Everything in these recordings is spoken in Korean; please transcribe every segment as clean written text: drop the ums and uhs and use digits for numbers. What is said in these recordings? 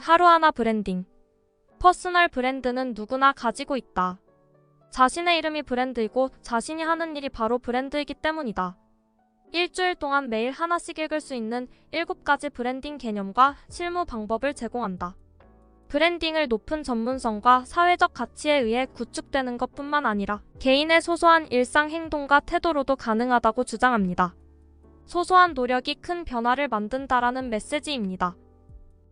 하루하나 브랜딩. 퍼스널 브랜드는 누구나 가지고 있다. 자신의 이름이 브랜드이고 자신이 하는 일이 바로 브랜드이기 때문이다. 일주일 동안 매일 하나씩 읽을 수 있는 7가지 브랜딩 개념과 실무 방법을 제공한다. 브랜딩을 높은 전문성과 사회적 가치에 의해 구축되는 것뿐만 아니라 개인의 소소한 일상 행동과 태도로도 가능하다고 주장합니다. 소소한 노력이 큰 변화를 만든다라는 메시지입니다.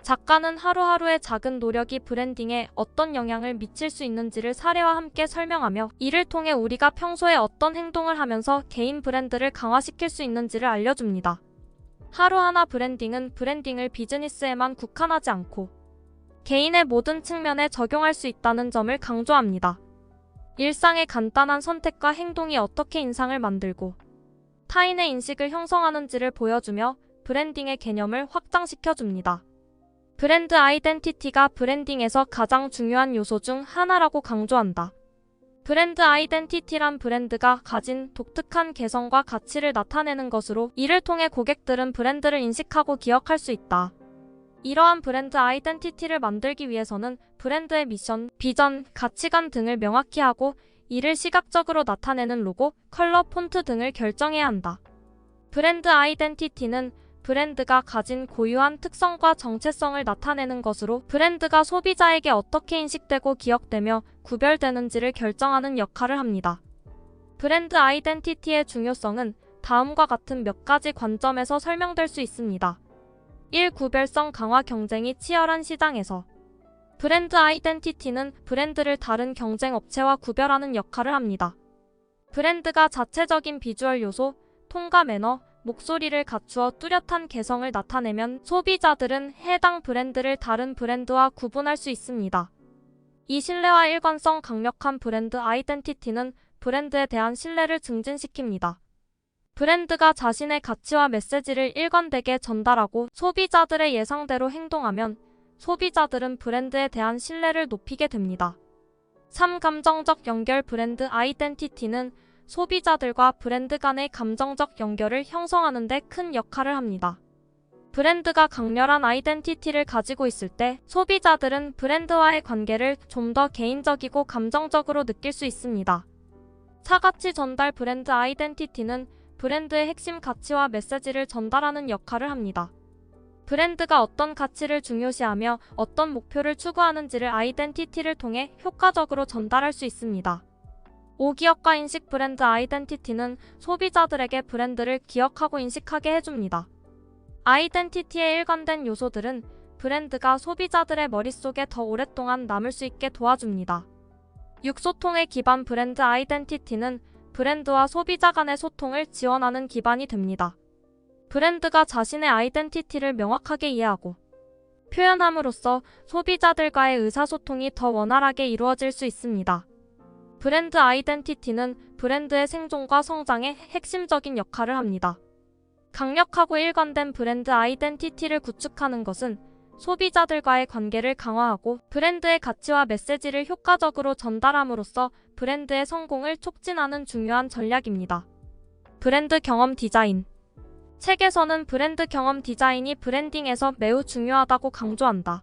작가는 하루하루의 작은 노력이 브랜딩에 어떤 영향을 미칠 수 있는지를 사례와 함께 설명하며 이를 통해 우리가 평소에 어떤 행동을 하면서 개인 브랜드를 강화시킬 수 있는지를 알려줍니다. 하루하나 브랜딩은 브랜딩을 비즈니스에만 국한하지 않고 개인의 모든 측면에 적용할 수 있다는 점을 강조합니다. 일상의 간단한 선택과 행동이 어떻게 인상을 만들고 타인의 인식을 형성하는지를 보여주며 브랜딩의 개념을 확장시켜줍니다. 브랜드 아이덴티티가 브랜딩에서 가장 중요한 요소 중 하나라고 강조한다. 브랜드 아이덴티티란 브랜드가 가진 독특한 개성과 가치를 나타내는 것으로 이를 통해 고객들은 브랜드를 인식하고 기억할 수 있다. 이러한 브랜드 아이덴티티를 만들기 위해서는 브랜드의 미션, 비전, 가치관 등을 명확히 하고 이를 시각적으로 나타내는 로고, 컬러, 폰트 등을 결정해야 한다. 브랜드 아이덴티티는 브랜드가 가진 고유한 특성과 정체성을 나타내는 것으로 브랜드가 소비자에게 어떻게 인식되고 기억되며 구별되는지를 결정하는 역할을 합니다. 브랜드 아이덴티티의 중요성은 다음과 같은 몇 가지 관점에서 설명될 수 있습니다. 1. 구별성 강화. 경쟁이 치열한 시장에서 브랜드 아이덴티티는 브랜드를 다른 경쟁 업체와 구별하는 역할을 합니다. 브랜드가 자체적인 비주얼 요소, 톤과 매너, 목소리를 갖추어 뚜렷한 개성을 나타내면 소비자들은 해당 브랜드를 다른 브랜드와 구분할 수 있습니다. 이 신뢰와 일관성. 강력한 브랜드 아이덴티티는 브랜드에 대한 신뢰를 증진시킵니다. 브랜드가 자신의 가치와 메시지를 일관되게 전달하고 소비자들의 예상대로 행동하면 소비자들은 브랜드에 대한 신뢰를 높이게 됩니다. 3. 감정적 연결. 브랜드 아이덴티티는 소비자들과 브랜드 간의 감정적 연결을 형성하는 데 큰 역할을 합니다. 브랜드가 강렬한 아이덴티티를 가지고 있을 때 소비자들은 브랜드와의 관계를 좀 더 개인적이고 감정적으로 느낄 수 있습니다. 4. 가치 전달. 브랜드 아이덴티티는 브랜드의 핵심 가치와 메시지를 전달하는 역할을 합니다. 브랜드가 어떤 가치를 중요시하며 어떤 목표를 추구하는지를 아이덴티티를 통해 효과적으로 전달할 수 있습니다. 5. 기억과 인식. 브랜드 아이덴티티는 소비자들에게 브랜드를 기억하고 인식하게 해줍니다. 아이덴티티의 일관된 요소들은 브랜드가 소비자들의 머릿속에 더 오랫동안 남을 수 있게 도와줍니다. 6. 소통의 기반. 브랜드 아이덴티티는 브랜드와 소비자 간의 소통을 지원하는 기반이 됩니다. 브랜드가 자신의 아이덴티티를 명확하게 이해하고 표현함으로써 소비자들과의 의사소통이 더 원활하게 이루어질 수 있습니다. 브랜드 아이덴티티는 브랜드의 생존과 성장에 핵심적인 역할을 합니다. 강력하고 일관된 브랜드 아이덴티티를 구축하는 것은 소비자들과의 관계를 강화하고 브랜드의 가치와 메시지를 효과적으로 전달함으로써 브랜드의 성공을 촉진하는 중요한 전략입니다. 브랜드 경험 디자인. 책에서는 브랜드 경험 디자인이 브랜딩에서 매우 중요하다고 강조한다.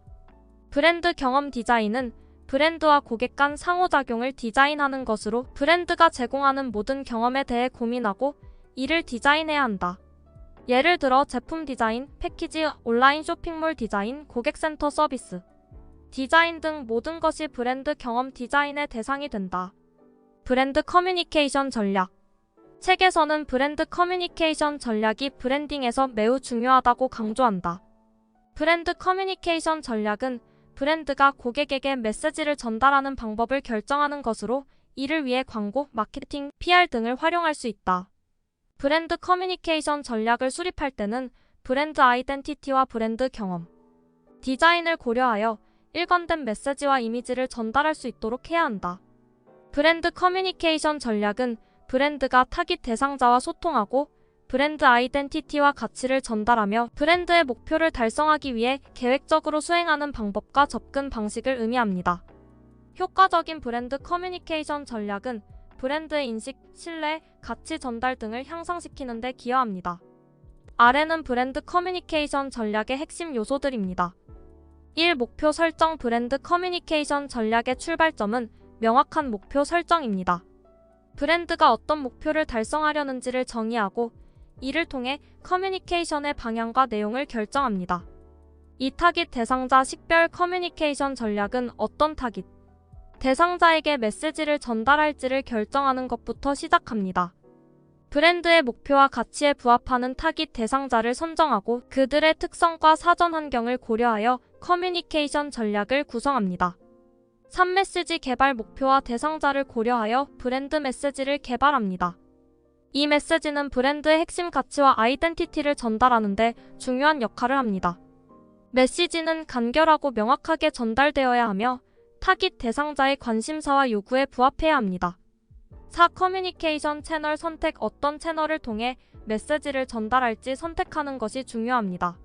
브랜드 경험 디자인은 브랜드와 고객 간 상호작용을 디자인하는 것으로 브랜드가 제공하는 모든 경험에 대해 고민하고 이를 디자인해야 한다. 예를 들어 제품 디자인, 패키지, 온라인 쇼핑몰 디자인, 고객센터 서비스, 디자인 등 모든 것이 브랜드 경험 디자인의 대상이 된다. 브랜드 커뮤니케이션 전략. 책에서는 브랜드 커뮤니케이션 전략이 브랜딩에서 매우 중요하다고 강조한다. 브랜드 커뮤니케이션 전략은 브랜드가 고객에게 메시지를 전달하는 방법을 결정하는 것으로 이를 위해 광고, 마케팅, PR 등을 활용할 수 있다. 브랜드 커뮤니케이션 전략을 수립할 때는 브랜드 아이덴티티와 브랜드 경험, 디자인을 고려하여 일관된 메시지와 이미지를 전달할 수 있도록 해야 한다. 브랜드 커뮤니케이션 전략은 브랜드가 타깃 대상자와 소통하고 브랜드 아이덴티티와 가치를 전달하며 브랜드의 목표를 달성하기 위해 계획적으로 수행하는 방법과 접근 방식을 의미합니다. 효과적인 브랜드 커뮤니케이션 전략은 브랜드의 인식, 신뢰, 가치 전달 등을 향상시키는 데 기여합니다. 아래는 브랜드 커뮤니케이션 전략의 핵심 요소들입니다. 1. 목표 설정. 브랜드 커뮤니케이션 전략의 출발점은 명확한 목표 설정입니다. 브랜드가 어떤 목표를 달성하려는지를 정의하고 이를 통해 커뮤니케이션의 방향과 내용을 결정합니다. 이 타깃 대상자 식별 커뮤니케이션 전략은 어떤 타깃 대상자에게 메시지를 전달할지를 결정하는 것부터 시작합니다. 브랜드의 목표와 가치에 부합하는 타깃 대상자를 선정하고 그들의 특성과 사전 환경을 고려하여 커뮤니케이션 전략을 구성합니다. 3. 메시지 개발. 목표와 대상자를 고려하여 브랜드 메시지를 개발합니다. 이 메시지는 브랜드의 핵심 가치와 아이덴티티를 전달하는 데 중요한 역할을 합니다. 메시지는 간결하고 명확하게 전달되어야 하며 타깃 대상자의 관심사와 요구에 부합해야 합니다. 4. 커뮤니케이션 채널 선택. 어떤 채널을 통해 메시지를 전달할지 선택하는 것이 중요합니다.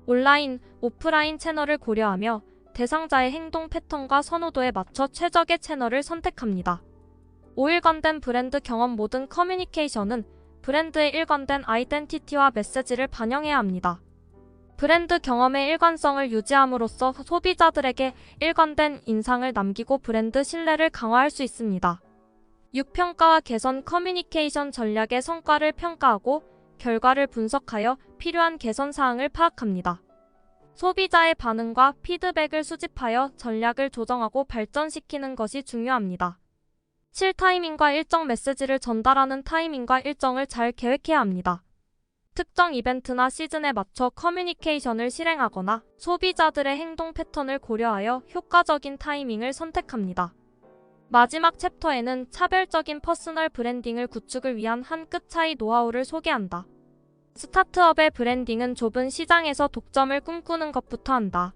온라인, 오프라인 채널을 고려하며 대상자의 행동 패턴과 선호도에 맞춰 최적의 채널을 선택합니다. 5. 일관된 브랜드 경험. 모든 커뮤니케이션은 브랜드의 일관된 아이덴티티와 메시지를 반영해야 합니다. 브랜드 경험의 일관성을 유지함으로써 소비자들에게 일관된 인상을 남기고 브랜드 신뢰를 강화할 수 있습니다. 6. 평가와 개선. 커뮤니케이션 전략의 성과를 평가하고 결과를 분석하여 필요한 개선 사항을 파악합니다. 소비자의 반응과 피드백을 수집하여 전략을 조정하고 발전시키는 것이 중요합니다. 7. 타이밍과 일정. 메시지를 전달하는 타이밍과 일정을 잘 계획해야 합니다. 특정 이벤트나 시즌에 맞춰 커뮤니케이션을 실행하거나 소비자들의 행동 패턴을 고려하여 효과적인 타이밍을 선택합니다. 마지막 챕터에는 차별적인 퍼스널 브랜딩을 구축을 위한 한 끗 차이 노하우를 소개한다. 스타트업의 브랜딩은 좁은 시장에서 독점을 꿈꾸는 것부터 한다.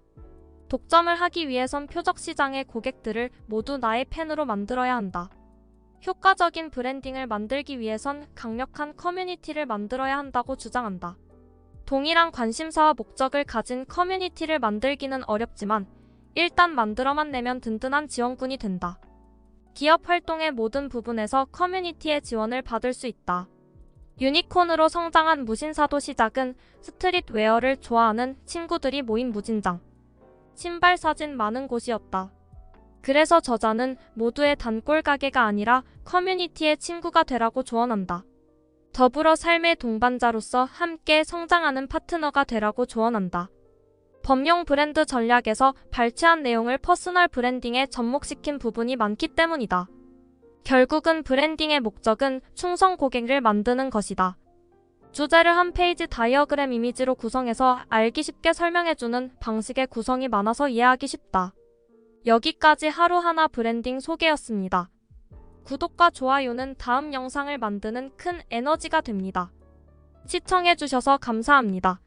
독점을 하기 위해선 표적 시장의 고객들을 모두 나의 팬으로 만들어야 한다. 효과적인 브랜딩을 만들기 위해선 강력한 커뮤니티를 만들어야 한다고 주장한다. 동일한 관심사와 목적을 가진 커뮤니티를 만들기는 어렵지만 일단 만들어만 내면 든든한 지원군이 된다. 기업 활동의 모든 부분에서 커뮤니티의 지원을 받을 수 있다. 유니콘으로 성장한 무신사도 시작은 스트릿웨어를 좋아하는 친구들이 모인 무진장, 신발 사진 많은 곳이었다. 그래서 저자는 모두의 단골 가게가 아니라 커뮤니티의 친구가 되라고 조언한다. 더불어 삶의 동반자로서 함께 성장하는 파트너가 되라고 조언한다. 범용 브랜드 전략에서 발췌한 내용을 퍼스널 브랜딩에 접목시킨 부분이 많기 때문이다. 결국은 브랜딩의 목적은 충성 고객을 만드는 것이다. 주제를 한 페이지 다이어그램 이미지로 구성해서 알기 쉽게 설명해주는 방식의 구성이 많아서 이해하기 쉽다. 여기까지 하루하나 브랜딩 소개였습니다. 구독과 좋아요는 다음 영상을 만드는 큰 에너지가 됩니다. 시청해주셔서 감사합니다.